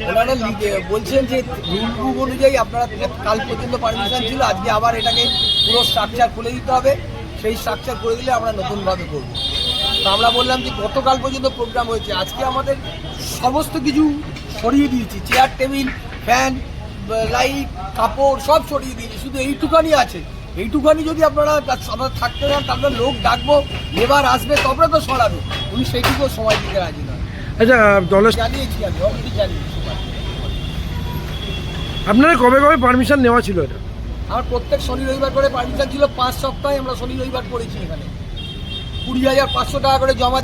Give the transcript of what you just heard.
ওনারা বলছেন যে রুল বুক অনুযায়ী আপনারা কাল পর্যন্ত পারমিশন ছিল, আজকে আবার এটাকে পুরো স্ট্রাকচার খুলে দিতে হবে। সেই স্ট্রাকচার করে দিলে আমরা নতুনভাবে করব। তো আমরা বললাম যে গতকাল পর্যন্ত প্রোগ্রাম হয়েছে, আজকে আমাদের সমস্ত কিছু সরিয়ে দিয়েছি, চেয়ার টেবিল ফ্যান লাইট কাপড় সব সরিয়ে দিয়েছি, শুধু এইটুখানি আছে। এইটুখানি যদি আপনারা আমরা থাকতে চান তাহলে লোক ডাকবো, লেবার আসবে, তবে তো সরাবে। উনি সেইটুকু সময় দিতে রাজি না। আচ্ছা, দলের জানিয়েছি আমি, অলরেডি জানিয়েছি। আপনারা কবে কবে পারমিশন নেওয়া ছিল এটা? আমার প্রত্যেক শনি রবিবার করে পারমিশন ছিল, 5 সপ্তাহে আমরা শনি রবিবার করেছি। এখানে 20,500 টাকা করে জমা